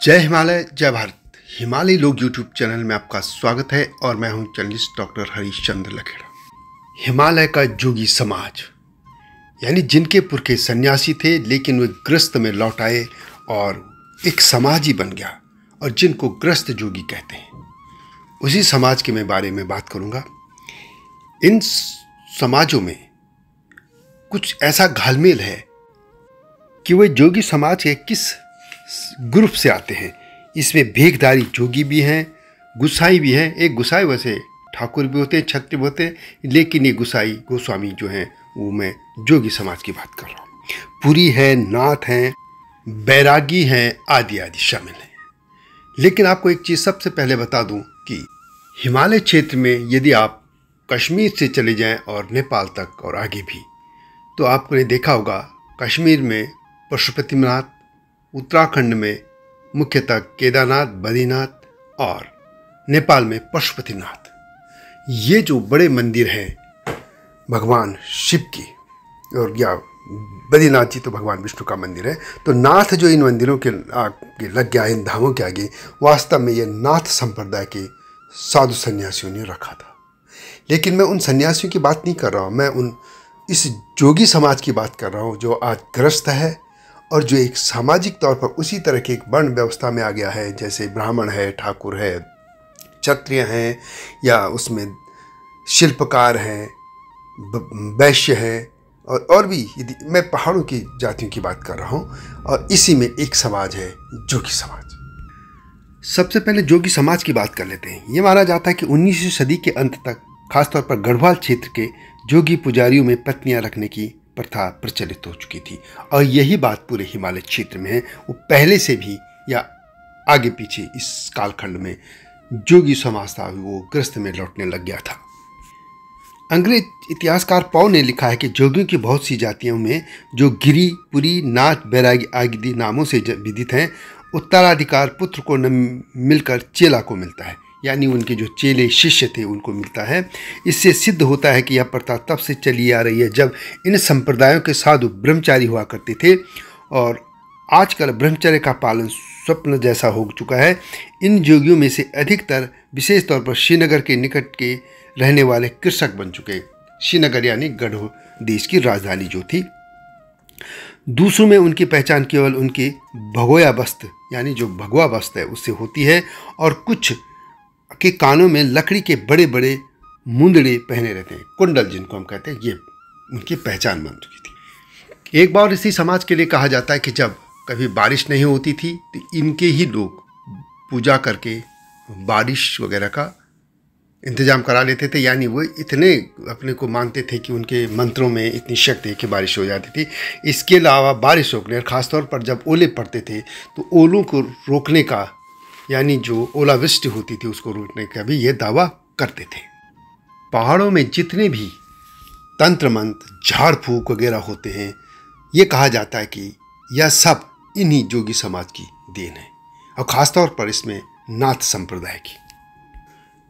जय हिमालय जय भारत। हिमालय लोग यूट्यूब चैनल में आपका स्वागत है और मैं हूं जर्नलिस्ट डॉक्टर हरीश चंद्र लखेड़ा। हिमालय का जोगी समाज यानी जिनके पुरखे सन्यासी थे लेकिन वे गृहस्थ में लौट आए और एक समाज ही बन गया और जिनको गृहस्थ जोगी कहते हैं, उसी समाज के मैं बारे में बात करूंगा। इन समाजों में कुछ ऐसा घालमेल है कि वे जोगी समाज के किस ग्रुप से आते हैं। इसमें भेखधारी जोगी भी हैं, गुसाई भी हैं। एक गुसाई वैसे ठाकुर भी होते हैं, छत्री भी होते हैं, लेकिन ये गुसाई गोस्वामी जो हैं वो मैं जोगी समाज की बात कर रहा हूँ। पुरी है, नाथ हैं, बैरागी हैं, आदि आदि शामिल हैं। लेकिन आपको एक चीज़ सबसे पहले बता दूं कि हिमालय क्षेत्र में यदि आप कश्मीर से चले जाएं और नेपाल तक और आगे भी, तो आपने देखा होगा कश्मीर में पशुपतिनाथ, उत्तराखंड में मुख्यतः केदारनाथ, बद्रीनाथ और नेपाल में पशुपतिनाथ, ये जो बड़े मंदिर हैं भगवान शिव की, और या बद्रीनाथ जी तो भगवान विष्णु का मंदिर है, तो नाथ जो इन मंदिरों के आगे लग गया, इन धामों के आगे, वास्तव में ये नाथ संप्रदाय के साधु सन्यासियों ने रखा था। लेकिन मैं उन सन्यासियों की बात नहीं कर रहा हूँ, मैं इस जोगी समाज की बात कर रहा हूँ जो आज ग्रस्त है और जो एक सामाजिक तौर पर उसी तरह की एक वर्ण व्यवस्था में आ गया है, जैसे ब्राह्मण है, ठाकुर है, क्षत्रिय हैं, या उसमें शिल्पकार हैं, वैश्य हैं, और भी यदि मैं पहाड़ों की जातियों की बात कर रहा हूँ। और इसी में एक समाज है जोगी समाज। सबसे पहले जोगी समाज की बात कर लेते हैं। ये माना जाता है कि 19वीं सदी के अंत तक खासतौर पर गढ़वाल क्षेत्र के जोगी पुजारियों में पत्नियां रखने की प्रथा प्रचलित हो चुकी थी, और यही बात पूरे हिमालय क्षेत्र में है। वो पहले से भी या आगे पीछे इस कालखंड में जोगी समाज था, वो गृहस्थ में लौटने लग गया था। अंग्रेज इतिहासकार पौ ने लिखा है कि जोगियों की बहुत सी जातियों में जो गिरी, पुरी, नाथ, बैरागी आदि नामों से विदित हैं, उत्तराधिकार पुत्र को न मिलकर चेला को मिलता है, यानी उनके जो चेले शिष्य थे उनको मिलता है। इससे सिद्ध होता है कि यह प्रथा तब से चली आ रही है जब इन संप्रदायों के साधु ब्रह्मचारी हुआ करते थे, और आजकल ब्रह्मचर्य का पालन स्वप्न जैसा हो चुका है। इन जोगियों में से अधिकतर विशेष तौर पर श्रीनगर के निकट के रहने वाले कृषक बन चुके। श्रीनगर यानी गढ़ देश की राजधानी जो थी। दूसरों में उनकी पहचान केवल उनके भगोया वस्त्र यानी जो भगवा वस्त्र है उससे होती है, और कुछ के कानों में लकड़ी के बड़े बड़े मुंदड़े पहने रहते हैं, कुंडल जिनको हम कहते हैं, ये उनकी पहचान बन चुकी थी। एक बार इसी समाज के लिए कहा जाता है कि जब कभी बारिश नहीं होती थी तो इनके ही लोग पूजा करके बारिश वगैरह का इंतजाम करा लेते थे, यानी वो इतने अपने को मानते थे कि उनके मंत्रों में इतनी शक्ति है कि बारिश हो जाती थी। इसके अलावा बारिश रोकने, और ख़ासतौर पर जब ओले पड़ते थे तो ओलों को रोकने का, यानी जो ओलावृष्टि होती थी उसको रोकने का भी ये दावा करते थे। पहाड़ों में जितने भी तंत्र मंत्र, झाड़ फूक वगैरह होते हैं, ये कहा जाता है कि यह सब इन्हीं जोगी समाज की देन है, और ख़ासतौर पर इसमें नाथ संप्रदाय की।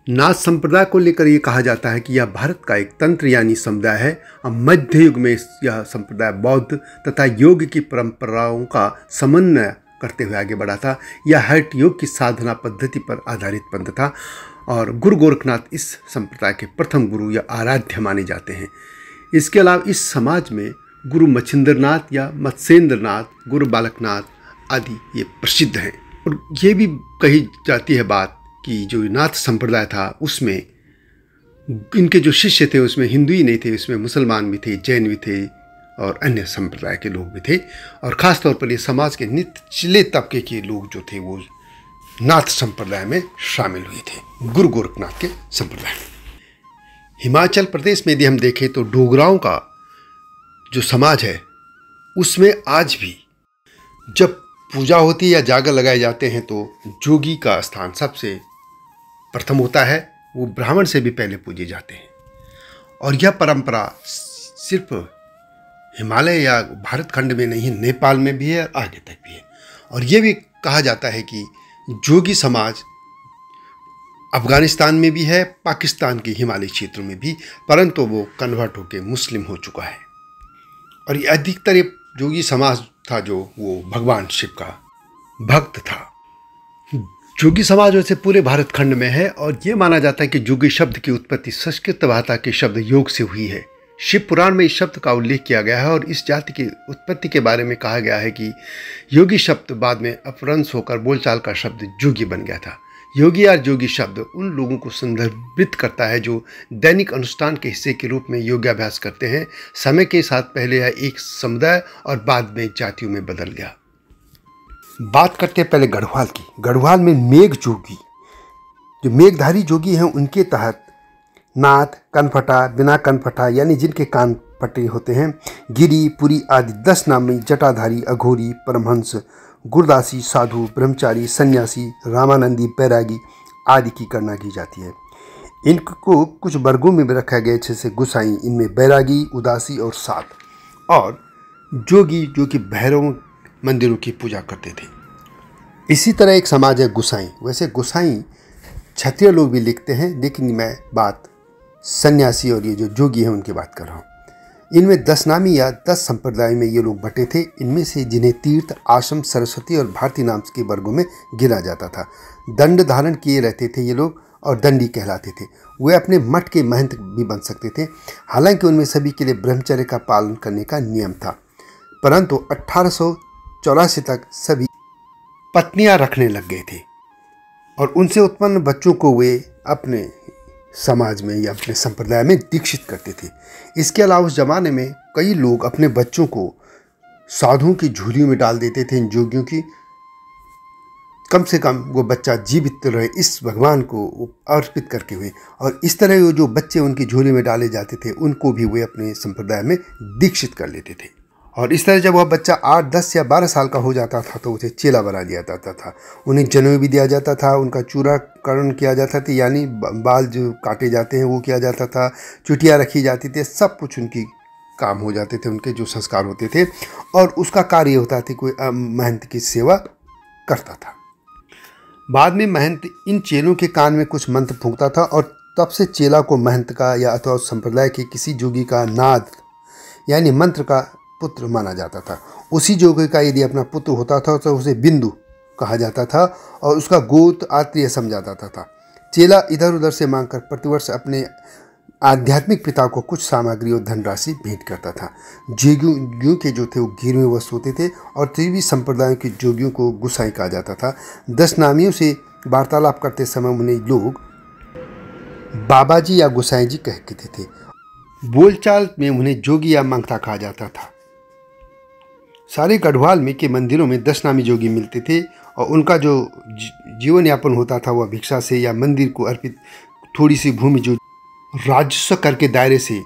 नाथ संप्रदाय को लेकर यह कहा जाता है कि यह भारत का एक तंत्र यानी समुदाय है, और मध्य युग में यह संप्रदाय बौद्ध तथा योग की परंपराओं का समन्वय करते हुए आगे बढ़ा था। यह हठ योग की साधना पद्धति पर आधारित पंथ था, और गुरु गोरखनाथ इस संप्रदाय के प्रथम गुरु या आराध्य माने जाते हैं। इसके अलावा इस समाज में गुरु मच्छिंद्रनाथ या मत्स्येंद्रनाथ, गुरु बालकनाथ आदि ये प्रसिद्ध हैं। और ये भी कही जाती है बात कि जो नाथ संप्रदाय था उसमें इनके जो शिष्य थे उसमें हिंदू ही नहीं थे, उसमें मुसलमान भी थे, जैन भी थे और अन्य संप्रदाय के लोग भी थे। और ख़ास तौर पर ये समाज के निचले तबके के लोग जो थे वो नाथ संप्रदाय में शामिल हुए थे, गुरु गोरखनाथ के संप्रदाय में। हिमाचल प्रदेश में यदि हम देखें तो डोगराओं का जो समाज है उसमें आज भी जब पूजा होती है या जागर लगाए जाते हैं तो जोगी का स्थान सबसे प्रथम होता है। वो ब्राह्मण से भी पहले पूजे जाते हैं, और यह परंपरा सिर्फ हिमालय या भारत खंड में नहीं, नेपाल में भी है और आगे तक भी है। और ये भी कहा जाता है कि जोगी समाज अफगानिस्तान में भी है, पाकिस्तान के हिमालय क्षेत्रों में भी, परंतु वो कन्वर्ट होकर मुस्लिम हो चुका है। और ये अधिकतर जोगी समाज था जो वो भगवान शिव का भक्त था। जोगी समाज वैसे पूरे भारत खंड में है और ये माना जाता है कि जोगी शब्द की उत्पत्ति संस्कृत भाषा के शब्द योग से हुई है। शिव पुराण में इस शब्द का उल्लेख किया गया है और इस जाति की उत्पत्ति के बारे में कहा गया है कि योगी शब्द बाद में अपभ्रंश होकर बोलचाल का शब्द जोगी बन गया था। योगी या जोगी शब्द उन लोगों को संदर्भित करता है जो दैनिक अनुष्ठान के हिस्से के रूप में योगाभ्यास करते हैं। समय के साथ पहले यह एक समुदाय और बाद में जातियों में बदल गया। बात करते हैं पहले गढ़वाल की। गढ़वाल में मेघ जोगी, जो मेघधारी जोगी हैं, उनके तहत नाथ, कनफटा, बिना कनफटा यानी जिनके कान फटे होते हैं, गिरी, पुरी आदि 10 नामी जटाधारी, अघोरी, परमहंस, गुरदासी, साधु, ब्रह्मचारी, सन्यासी, रामानंदी, बैरागी आदि की गणना की जाती है। इनको कुछ वर्गों में भी रखा गया, जैसे गुसाई, इनमें बैरागी, उदासी और साध, और जोगी जो कि भैरव मंदिरों की पूजा करते थे। इसी तरह एक समाज है गुसाई। वैसे गुसाई क्षत्रिय लोग भी लिखते हैं, लेकिन मैं बात सन्यासी और ये जो जोगी हैं उनकी बात कर रहा हूँ। इनमें 10 नामी या 10 संप्रदाय में ये लोग बटे थे। इनमें से जिन्हें तीर्थ, आश्रम, सरस्वती और भारती नाम के वर्गों में गिना जाता था। दंड धारण किए रहते थे ये लोग और दंडी कहलाते थे। वे अपने मठ के महंत भी बन सकते थे। हालांकि उनमें सभी के लिए ब्रह्मचर्य का पालन करने का नियम था, परंतु 1884 तक सभी पत्नियां रखने लग गए थे और उनसे उत्पन्न बच्चों को वे अपने समाज में या अपने संप्रदाय में दीक्षित करते थे। इसके अलावा उस जमाने में कई लोग अपने बच्चों को साधुओं की झोलियों में डाल देते थे। इन जोगियों की कम से कम वो बच्चा जीवित रहे, इस भगवान को अर्पित करके हुए, और इस तरह वो जो बच्चे उनकी झोली में डाले जाते थे उनको भी वे अपने संप्रदाय में दीक्षित कर लेते थे। और इस तरह जब वह बच्चा 8, 10 या 12 साल का हो जाता था तो उसे चेला बना दिया जाता था। उन्हें जनेऊ भी दिया जाता था, उनका चूड़ाकरण किया जाता था, यानी बाल जो काटे जाते हैं वो किया जाता था, चुटिया रखी जाती थी, सब कुछ उनकी काम हो जाते थे, उनके जो संस्कार होते थे। और उसका कार्य होता था कोई महंत की सेवा करता था। बाद में महंत इन चेलों के कान में कुछ मंत्र फूंकता था और तब से चेला को महंत का या अथवा संप्रदाय के किसी जोगी का नाद यानी मंत्र का पुत्र माना जाता था। उसी जोगी का यदि अपना पुत्र होता था तो उसे बिंदु कहा जाता था और उसका गोत्र आत्रेय समझा जाता था। चेला इधर उधर से मांगकर प्रतिवर्ष अपने आध्यात्मिक पिता को कुछ सामग्री और धनराशि भेंट करता था। जोगियों के जो थे वो गिरवे वस्त होते थे और त्रिवी संप्रदायों के जोगियों को गुसाई कहा जाता था। 10 नामियों से वार्तालाप करते समय उन्हें लोग बाबा जी या गुसाई जी कहते थे। बोलचाल में उन्हें जोगी या मंगता कहा जाता था। सारे गढ़वाल में के मंदिरों में 10 नामी जोगी मिलते थे और उनका जो जीवन यापन होता था वह भिक्षा से या मंदिर को अर्पित थोड़ी सी भूमि जो राजस्व कर के दायरे से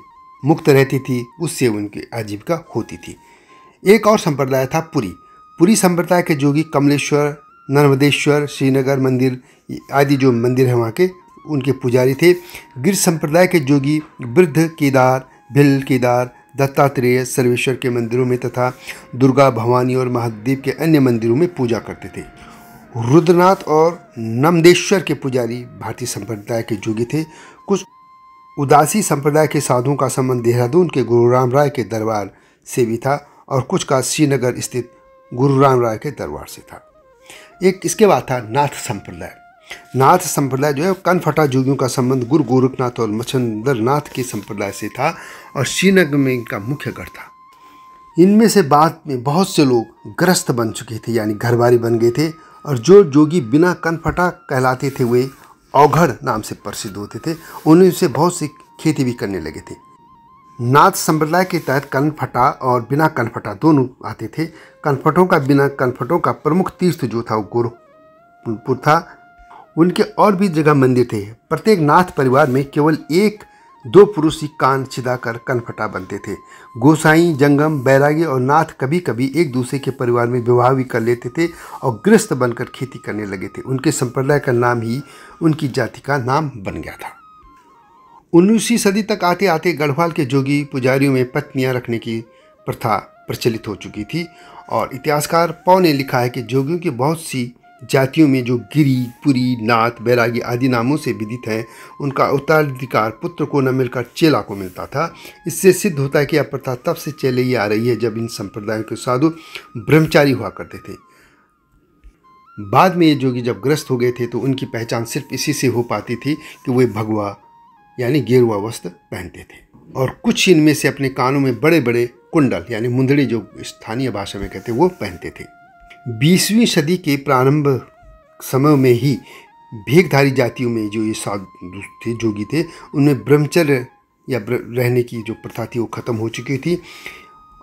मुक्त रहती थी उससे उनकी आजीविका होती थी। एक और संप्रदाय था पुरी। पुरी संप्रदाय के जोगी कमलेश्वर, नर्मदेश्वर, श्रीनगर मंदिर आदि जो मंदिर हैं वहाँ के उनके पुजारी थे। गिर संप्रदाय के जोगी वृद्ध केदार, भिल केदार, दत्तात्रेय, सर्वेश्वर के मंदिरों में तथा दुर्गा, भवानी और महादेव के अन्य मंदिरों में पूजा करते थे। रुद्रनाथ और नमदेश्वर के पुजारी भारतीय संप्रदाय के जोगी थे। कुछ उदासी संप्रदाय के साधुओं का संबंध देहरादून के गुरु राम राय के दरबार से भी था और कुछ का श्रीनगर स्थित गुरु राम राय के दरबार से था। एक इसके बाद था नाथ संप्रदाय। नाथ संप्रदाय जो है कनफटा जोगियों का संबंध गुरु गोरखनाथ और मच्छंदर नाथ के संप्रदाय से था और श्रीनगर में इनका मुख्य गढ़ था। इनमें से बाद में बहुत से लोग ग्रस्त बन चुके थे, यानी घरबारी बन गए थे, और जो जोगी बिना कनफटा कहलाते थे वे औघड़ नाम से प्रसिद्ध होते थे। उन्हीं से बहुत सी खेती भी करने लगे थे। नाथ संप्रदाय के तहत कनफटा और बिना कनफटा दोनों आते थे। कनफटों का बिना कनफटों का प्रमुख तीर्थ जो था वो गोरखपुर था। उनके और भी जगह मंदिर थे। प्रत्येक नाथ परिवार में केवल 1-2 पुरुष ही कान छिदाकर कनफटा बनते थे। गोसाई, जंगम, बैरागी और नाथ कभी कभी एक दूसरे के परिवार में विवाह भी कर लेते थे और गृहस्थ बनकर खेती करने लगे थे। उनके संप्रदाय का नाम ही उनकी जाति का नाम बन गया था। 19वीं सदी तक आते आते गढ़वाल के जोगी पुजारियों में पत्नियां रखने की प्रथा प्रचलित हो चुकी थी और इतिहासकार पौ ने लिखा है कि जोगियों की बहुत सी जातियों में जो गिरी, पुरी, नाथ, बैरागी आदि नामों से विदित हैं उनका उत्तराधिकार पुत्र को न मिलकर चेला को मिलता था। इससे सिद्ध होता है कि यह प्रथा तब से चली आ रही है जब इन संप्रदायों के साधु ब्रह्मचारी हुआ करते थे। बाद में ये जोगी जब ग्रस्त हो गए थे तो उनकी पहचान सिर्फ इसी से हो पाती थी कि वे भगवा यानी गेरुआ वस्त्र पहनते थे और कुछ इनमें से अपने कानों में बड़े बड़े कुंडल यानी मुंदड़ी जो स्थानीय भाषा में कहते वो पहनते थे। 20वीं सदी के प्रारंभ समय में ही भेखधारी जातियों में जो ये साधु थे, जोगी थे, उनमें ब्रह्मचर्य या रहने की जो प्रथा थी वो खत्म हो चुकी थी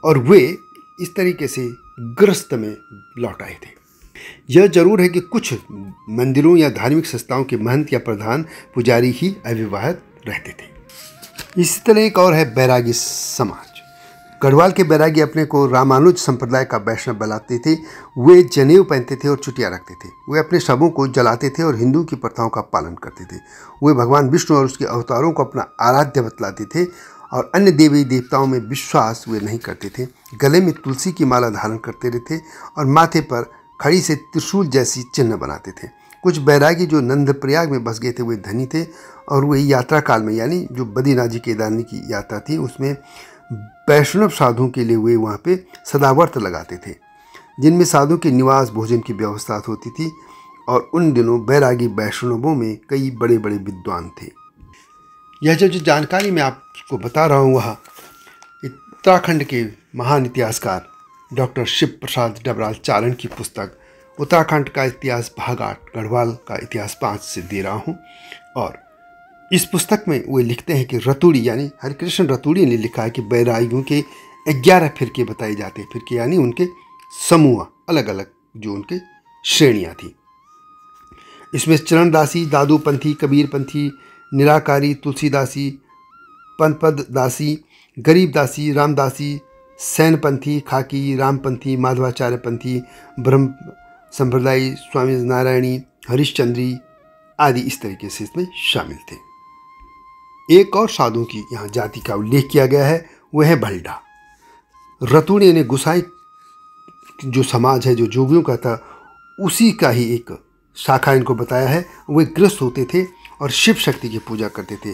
और वे इस तरीके से ग्रस्त में लौट आए थे। यह जरूर है कि कुछ मंदिरों या धार्मिक संस्थाओं के महंत या प्रधान पुजारी ही अविवाहित रहते थे। इसी तरह एक और है बैरागी समाज। गढ़वाल के बैरागी अपने को रामानुज संप्रदाय का वैष्णव बनाते थे। वे जनेऊ पहनते थे और चुटिया रखते थे। वे अपने शवों को जलाते थे और हिंदू की प्रथाओं का पालन करते थे। वे भगवान विष्णु और उसके अवतारों को अपना आराध्य बतलाते थे और अन्य देवी देवताओं में विश्वास वे नहीं करते थे। गले में तुलसी की माला धारण करते रहते और माथे पर खड़ी से त्रिशूल जैसी चिन्ह बनाते थे। कुछ बैरागी जो नंदप्रयाग में बस गए थे वे धनी थे और वे यात्रा काल में यानी जो बद्रीनाथ जी केदारनाथ की यात्रा थी उसमें वैष्णव साधुओं के लिए वे वहाँ पे सदाव्रत लगाते थे, जिनमें साधु के निवास भोजन की व्यवस्था होती थी और उन दिनों बैरागी वैष्णवों में कई बड़े बड़े विद्वान थे। यह जो जानकारी मैं आपको बता रहा हूँ वह उत्तराखंड के महान इतिहासकार डॉक्टर शिव प्रसाद डबराल चारण की पुस्तक उत्तराखंड का इतिहास भाग 8 गढ़वाल का इतिहास 5 से दे रहा हूँ। और इस पुस्तक में वे लिखते हैं कि रतूड़ी यानी हरिकृष्ण रतूड़ी ने लिखा है कि बैरागियों के 11 फिरके बताए जाते हैं। फिरके यानी उनके समूह, अलग अलग जो उनके श्रेणियाँ थी। इसमें चरणदासी, दादूपंथी, कबीरपंथी, निराकारी, तुलसीदासी, पंथपद दासी, गरीबदासी, रामदासी, सैनपंथी, खाकी, रामपंथी, माधवाचार्यपंथी, ब्रह्म संप्रदायी, स्वामी नारायणी, हरिश्चंद्री आदि इस तरीके से इसमें शामिल थे। एक और साधुओं की यहाँ जाति का उल्लेख किया गया है, वह है भल्डा। रतूड़ी ने गुसाई जो समाज है जो जोगियों का था उसी का ही एक शाखा इनको बताया है। वे गृहस्थ होते थे और शिव शक्ति की पूजा करते थे।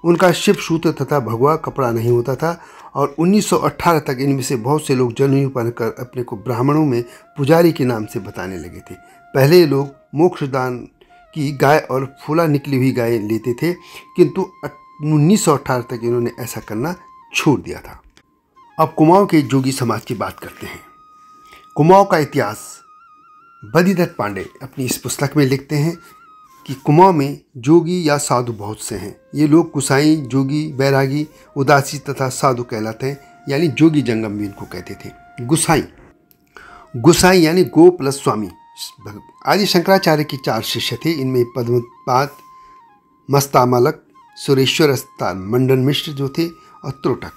उनका शिव सूत्र तथा भगवा कपड़ा नहीं होता था और 1918 तक इनमें से बहुत से लोग जनेऊ पहनकर अपने को ब्राह्मणों में पुजारी के नाम से बताने लगे थे। पहले ये लोग मोक्षदान की गाय और फूला निकली हुई गाय लेते थे, किंतु 1918 तक इन्होंने ऐसा करना छोड़ दिया था। अब कुमाऊं के जोगी समाज की बात करते हैं। कुमाऊं का इतिहास बद्रीदत्त पांडे अपनी इस पुस्तक में लिखते हैं कि कुमाऊं में जोगी या साधु बहुत से हैं। ये लोग गुसाई, जोगी, बैरागी, उदासी तथा साधु कहलाते हैं, यानी जोगी जंगम भी इनको कहते थे। गुसाई यानी गो प्लस स्वामी। आदि शंकराचार्य के 4 शिष्य थे। इनमें पद्मपाद, मस्तामलक, सुरेश्वर अवतार, मंडन मिश्र जो थे और त्रोटक।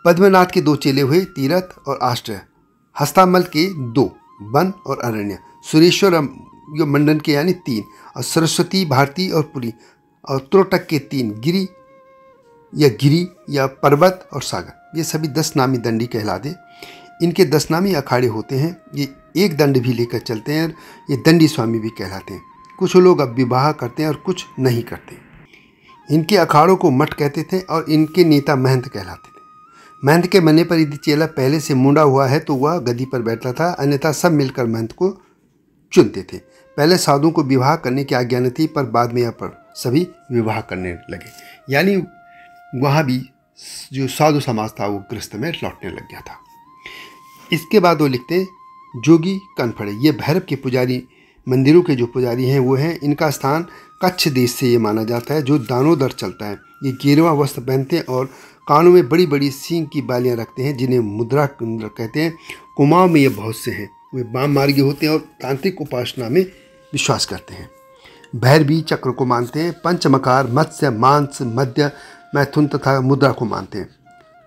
पद्मनाथ के 2 चेले हुए, तीरथ और आश्रय। हस्तामल के 2, वन और अरण्य। सुरेश्वर मंडन के यानी 3 और सरस्वती, भारती और पुरी। और त्रोटक के 3, गिरी या पर्वत और सागर। ये सभी 10 नामी दंडी कहलाते। इनके 10 नामी अखाड़े होते हैं। ये एक दंड भी लेकर चलते हैं और ये दंडी स्वामी भी कहलाते हैं। कुछ लोग अब विवाह करते हैं और कुछ नहीं करते। इनके अखाड़ों को मठ कहते थे और इनके नेता महंत कहलाते थे। महंत के बनने पर यदि चेला पहले से मुंडा हुआ है तो वह गद्दी पर बैठता था, अन्यथा सब मिलकर महंत को चुनते थे। पहले साधुओं को विवाह करने की आज्ञा न थी, पर बाद में यहाँ पर सभी विवाह करने लगे, यानी वहाँ भी जो साधु समाज था वो गृहस्थ में लौटने लग गया था। इसके बाद वो लिखते हैं जोगी कनफड़े। ये भैरव के पुजारी, मंदिरों के जो पुजारी हैं वो हैं। इनका स्थान कच्छ देश से ये माना जाता है जो दानोदर चलता है। ये गेरुआ वस्त्र पहनते हैं और कानों में बड़ी बड़ी सींग की बालियाँ रखते हैं, जिन्हें मुद्रा कहते हैं। कुमाऊं में ये बहुत से हैं। वे वाम मार्गी होते हैं और तांत्रिक उपासना में विश्वास करते हैं। भैरवी चक्र को मानते हैं। पंचमकार, मत्स्य, मांस, मध्य, मैथुन तथा मुद्रा को मानते हैं।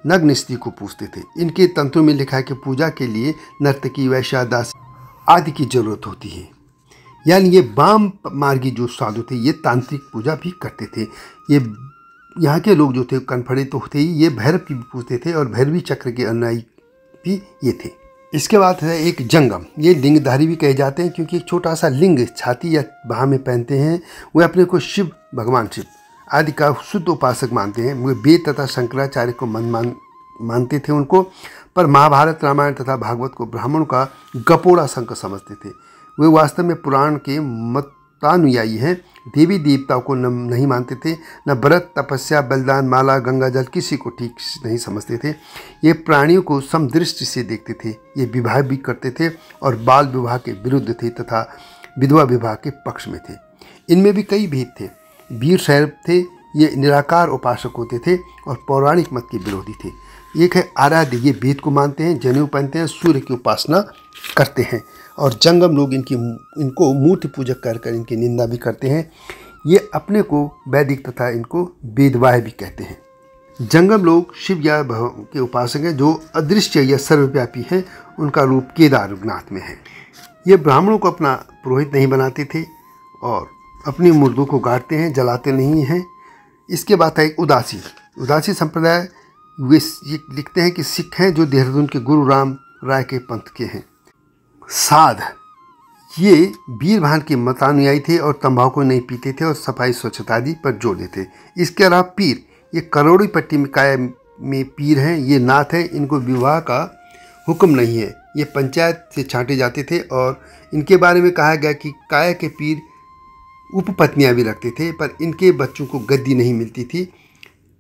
नग्न स्त्री को पूजते थे। इनके तंत्रों में लिखा है कि पूजा के लिए नर्तकी, वैश्या, दासी आदि की जरूरत होती है। यानी ये वाम मार्गी जो साधु थे ये तांत्रिक पूजा भी करते थे। ये यहाँ के लोग जो थे कनफड़े तो थे ही, ये भैरव की भी पूजते थे और भैरवी चक्र के अनुयायी भी ये थे। इसके बाद है एक जंगम। ये लिंगधारी भी कहे जाते हैं क्योंकि एक छोटा सा लिंग छाती या बाह में पहनते हैं। वे अपने को शिव, भगवान शिव आदि का शुद्ध उपासक मानते हैं। वे वेद तथा शंकराचार्य को मानते थे उनको, पर महाभारत, रामायण तथा भागवत को ब्राह्मणों का गपोड़ा संक समझते थे। वे वास्तव में पुराण के मतानुयायी हैं। देवी देवताओं को नहीं मानते थे, न व्रत, तपस्या, बलिदान, माला, गंगा जल किसी को ठीक नहीं समझते थे। ये प्राणियों को समदृष्टि से देखते थे। ये विवाह भी करते थे और बाल विवाह के विरुद्ध थे तथा विधवा विवाह के पक्ष में थे। इनमें भी कई भेद थे। वीर शैव थे, ये निराकार उपासक होते थे और पौराणिक मत के विरोधी थे। एक है आराध्य, ये वेद को मानते हैं, जनेऊ पहनते हैं, सूर्य की उपासना करते हैं। और जंगम लोग इनको मूर्ति पूजक कर इनकी निंदा भी करते हैं। ये अपने को वैदिक तथा इनको वेदवाह भी कहते हैं। जंगम लोग शिव या भव के उपासक हैं जो अदृश्य या सर्वव्यापी हैं। उनका रूप केदारनाथ में है। ये ब्राह्मणों को अपना पुरोहित नहीं बनाते थे और अपनी मुर्दों को गाड़ते हैं, जलाते नहीं हैं। इसके बाद है उदासी संप्रदाय। वे ये लिखते हैं कि सिख हैं जो देहरादून के गुरु राम राय के पंथ के हैं। साध, ये वीरभान के मतानुयायी थे और तंबाकू नहीं पीते थे और सफाई स्वच्छता आदि पर जोर देते। इसके अलावा पीर, ये करोड़ी पट्टी में काय में पीर हैं। ये नाथ हैं, इनको विवाह का हुक्म नहीं है। ये पंचायत से छांटे जाते थे और इनके बारे में कहा गया कि काय के पीर उपपत्नियां भी रखते थे, पर इनके बच्चों को गद्दी नहीं मिलती थी।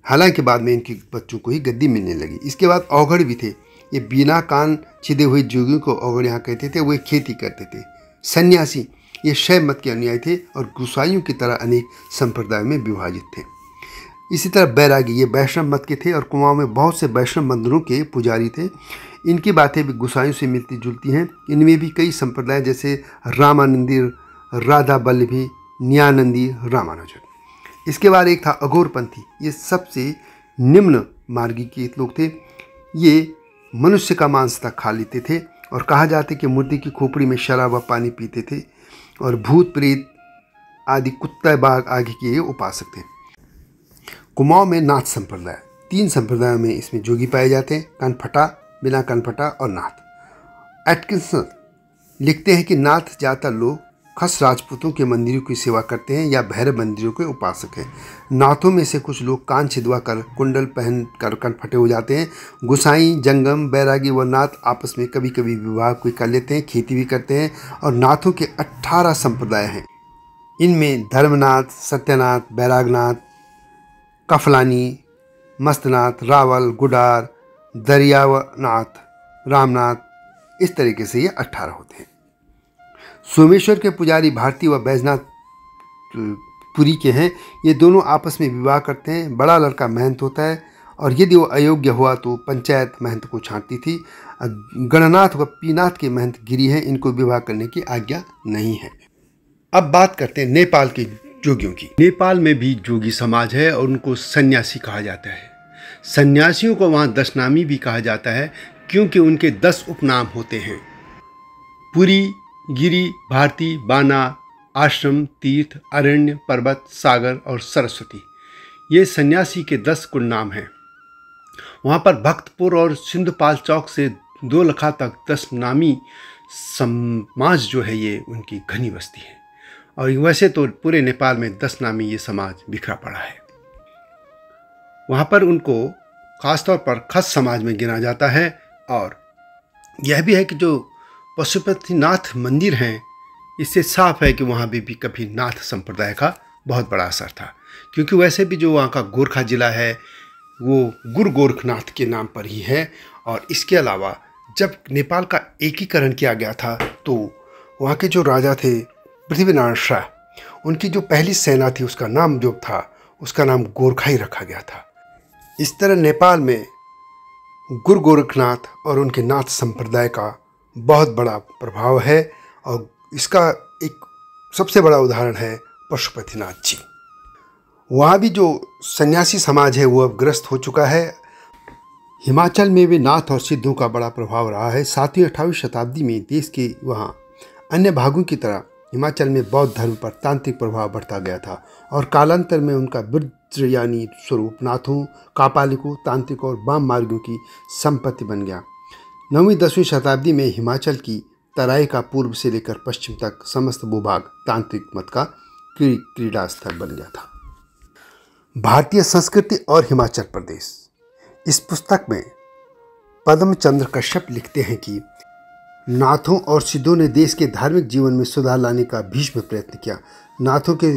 हालांकि बाद में इनके बच्चों को ही गद्दी मिलने लगी। इसके बाद औघड़ भी थे। ये बिना कान छिदे हुए जोगियों को औघड़ यहाँ कहते थे। वे खेती करते थे। सन्यासी, ये शैव मत के अनुयायी थे और गुसाइयों की तरह अनेक संप्रदायों में विभाजित थे। इसी तरह बैरागी, ये वैष्णव मत के थे और कुमाऊं में बहुत से वैष्णव मंदिरों के पुजारी थे। इनकी बातें भी गुसाइयों से मिलती जुलती हैं। इनमें भी कई संप्रदाय जैसे रामानंदी, राधा बल्लभी, न्यानंदी, रामानुजन। इसके बाद एक था अघोरपंथी। ये सबसे निम्न मार्गी के लोग थे। ये मनुष्य का मांस तक खा लेते थे और कहा जाता कि मूर्ति की खोपड़ी में शराब व पानी पीते थे और भूत प्रेत आदि कुत्ता बाघ आदि के ये उपासक थे। कुमाऊं में नाथ संप्रदाय, 3 संप्रदायों में इसमें जोगी पाए जाते हैं, कनफटा, बिना कनफटा और नाथ। एटकिंसन लिखते हैं कि नाथ ज़्यादातर लोग खस राजपूतों के मंदिरों की सेवा करते हैं या भैरव मंदिरों के उपासक हैं। नाथों में से कुछ लोग कान छिदवा कर, कुंडल पहन कर कनफटे हो जाते हैं। गुसाई, जंगम, बैरागी व नाथ आपस में कभी कभी विवाह भी कर लेते हैं, खेती भी करते हैं। और नाथों के 18 संप्रदाय हैं। इनमें धर्मनाथ, सत्यनाथ, बैरागनाथ, कफलानी, मस्तनाथ, रावल, गुडार, दरियावनाथ, रामनाथ, इस तरीके से ये 18 होते हैं। सोमेश्वर के पुजारी भारती व बैजनाथ पुरी के हैं। ये दोनों आपस में विवाह करते हैं। बड़ा लड़का महंत होता है और यदि वो अयोग्य हुआ तो पंचायत महंत को छांटती थी। गणनाथ व पीनाथ के महंत गिरी हैं। इनको विवाह करने की आज्ञा नहीं है। अब बात करते हैं नेपाल के जोगियों की। नेपाल में भी जोगी समाज है और उनको सन्यासी कहा जाता है। सन्यासियों को वहाँ 10 नामी भी कहा जाता है क्योंकि उनके 10 उपनाम होते हैं। पुरी, गिरी, भारती, बाना, आश्रम, तीर्थ, अरण्य, पर्वत, सागर और सरस्वती, ये सन्यासी के 10 कुल नाम हैं। वहाँ पर भक्तपुर और सिंधुपाल चौक से 2 लखा तक 10 नामी समाज जो है ये उनकी घनी बस्ती है। और वैसे तो पूरे नेपाल में 10 नामी ये समाज बिखरा पड़ा है। वहाँ पर उनको खासतौर पर खस समाज में गिना जाता है। और यह भी है कि जो पशुपतिनाथ मंदिर हैं, इससे साफ है कि वहाँ भी कभी नाथ संप्रदाय का बहुत बड़ा असर था। क्योंकि वैसे भी जो वहाँ का गोरखा जिला है वो गुरु गोरखनाथ के नाम पर ही है। और इसके अलावा जब नेपाल का एकीकरण किया गया था तो वहाँ के जो राजा थे पृथ्वीनारायण शाह, उनकी जो पहली सेना थी उसका नाम जो था उसका नाम गोरखा ही रखा गया था। इस तरह नेपाल में गुरु गोरखनाथ और उनके नाथ संप्रदाय का बहुत बड़ा प्रभाव है। और इसका एक सबसे बड़ा उदाहरण है पशुपतिनाथ जी। वहाँ भी जो सन्यासी समाज है वो अब ग्रस्त हो चुका है। हिमाचल में भी नाथ और सिद्धों का बड़ा प्रभाव रहा है। 7वीं 8वीं शताब्दी में देश के वहाँ अन्य भागों की तरह हिमाचल में बौद्ध धर्म पर तांत्रिक प्रभाव बढ़ता गया था और कालांतर में उनका वज्रयानी स्वरूप नाथों, कापालिकों, तांत्रिकों और वाम मार्गों की संपत्ति बन गया। 9वीं 10वीं शताब्दी में हिमाचल की तराई का पूर्व से लेकर पश्चिम तक समस्त भूभाग तांत्रिक मत का क्रीड़ा स्थल बन गया था। भारतीय संस्कृति और हिमाचल प्रदेश, इस पुस्तक में पद्मचंद्र कश्यप लिखते हैं कि नाथों और सिद्धों ने देश के धार्मिक जीवन में सुधार लाने का भीष्म प्रयत्न किया। नाथों के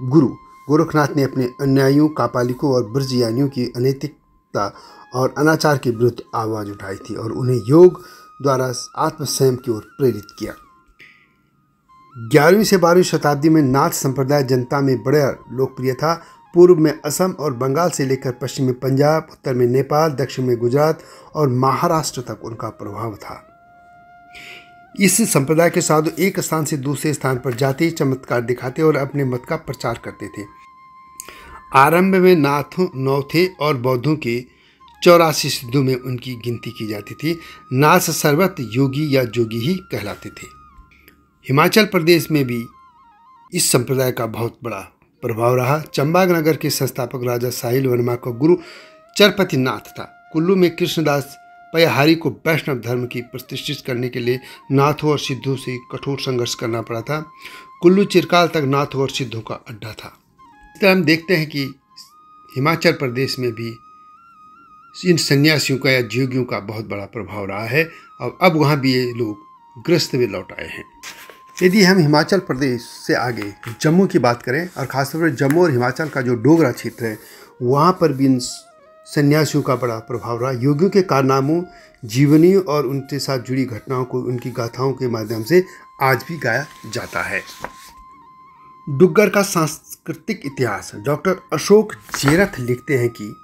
गुरु गोरखनाथ ने अपने अनुयायियों, कापालिकों और ब्रजयानियों की अनैतिकता और अनाचार के विरुद्ध आवाज उठाई थी और उन्हें योग द्वारा आत्मसंयम की ओर प्रेरित किया। 11वीं से 12वीं शताब्दी में नाथ संप्रदाय जनता में बड़ा लोकप्रिय था। पूर्व में असम और बंगाल से लेकर पश्चिम में पंजाब, उत्तर में नेपाल, दक्षिण में गुजरात और महाराष्ट्र तक उनका प्रभाव था। इस संप्रदाय के साधु एक स्थान से दूसरे स्थान पर जाते, चमत्कार दिखाते और अपने मत का प्रचार करते थे। आरंभ में नौ थे और बौद्धों के 84 सिद्धों में उनकी गिनती की जाती थी। नाथ सर्वत्र योगी या जोगी ही कहलाते थे। हिमाचल प्रदेश में भी इस संप्रदाय का बहुत बड़ा प्रभाव रहा। चंपानगर के संस्थापक राजा साहिल वर्मा का गुरु चरपति नाथ था। कुल्लू में कृष्णदास पयाहारी को वैष्णव धर्म की प्रतिष्ठित करने के लिए नाथों और सिद्धों से कठोर संघर्ष करना पड़ा था। कुल्लू चिरकाल तक नाथों और सिद्धों का अड्डा था। इस तरह हम देखते हैं कि हिमाचल प्रदेश में भी इन सन्यासियों का या योगियों का बहुत बड़ा प्रभाव रहा है और अब वहाँ भी ये लोग गृहस्थ में लौट आए हैं। यदि हम हिमाचल प्रदेश से आगे जम्मू की बात करें और खासतौर पर जम्मू और हिमाचल का जो डोगरा क्षेत्र है, वहाँ पर भी इन सन्यासियों का बड़ा प्रभाव रहा। योगियों के कारनामों, जीवनी और उनके साथ जुड़ी घटनाओं को उनकी गाथाओं के माध्यम से आज भी गाया जाता है। डुग्गर का सांस्कृतिक इतिहास। डॉक्टर अशोक जेरथ लिखते हैं कि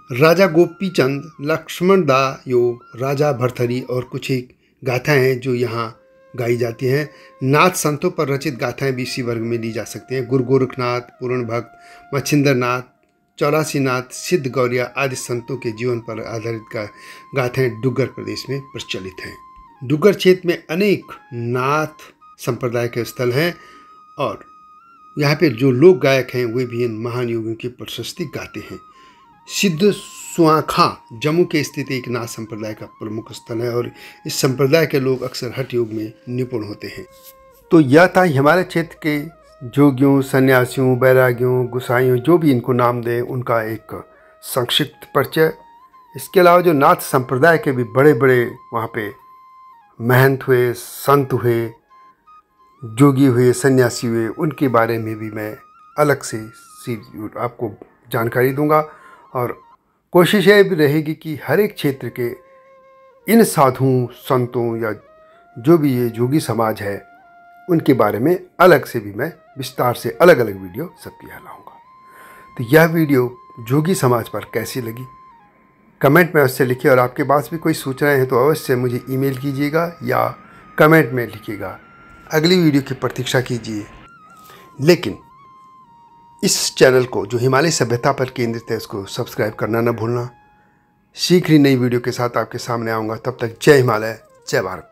राजा गोपीचंद, लक्ष्मण दा योग, राजा भरथरी और कुछ एक गाथाएं हैं जो यहाँ गाई जाती हैं। नाथ संतों पर रचित गाथाएं भी इसी वर्ग में ली जा सकती हैं। गुरु गोरखनाथ, पूर्ण भक्त, मच्छिंद्र नाथ, 84 नाथ, सिद्ध गौरिया आदि संतों के जीवन पर आधारित गाथाएं डुग्गर प्रदेश में प्रचलित हैं। डुग्गर क्षेत्र में अनेक नाथ संप्रदाय के स्थल हैं और यहाँ पे जो लोक गायक हैं वे भी इन महान योगियों की प्रशस्ति गाते हैं। सिद्ध सुआखा जम्मू के स्थित एक नाथ संप्रदाय का प्रमुख स्थल है और इस संप्रदाय के लोग अक्सर हठ योग में निपुण होते हैं। तो यह था हमारे क्षेत्र के जोगियों, सन्यासियों, बैरागियों, गुसाइयों, जो भी इनको नाम दें, उनका एक संक्षिप्त परिचय। इसके अलावा जो नाथ संप्रदाय के भी बड़े बड़े वहाँ पे महंत हुए, संत हुए, जोगी हुए, सन्यासी हुए, उनके बारे में भी मैं अलग से आपको जानकारी दूंगा और कोशिश यह भी रहेगी कि हर एक क्षेत्र के इन साधुओं, संतों या जो भी ये जोगी समाज है उनके बारे में अलग से भी मैं विस्तार से अलग अलग वीडियो सबके यहाँ लाऊंगा। तो यह वीडियो जोगी समाज पर कैसी लगी कमेंट में अवश्य लिखिए और आपके पास भी कोई सूचनाएं हैं तो अवश्य मुझे ईमेल कीजिएगा या कमेंट में लिखिएगा। अगली वीडियो की प्रतीक्षा कीजिए। लेकिन इस चैनल को जो हिमालय सभ्यता पर केंद्रित है उसको सब्सक्राइब करना न भूलना। शीघ्र ही नई वीडियो के साथ आपके सामने आऊँगा। तब तक जय हिमालय, जय भारत।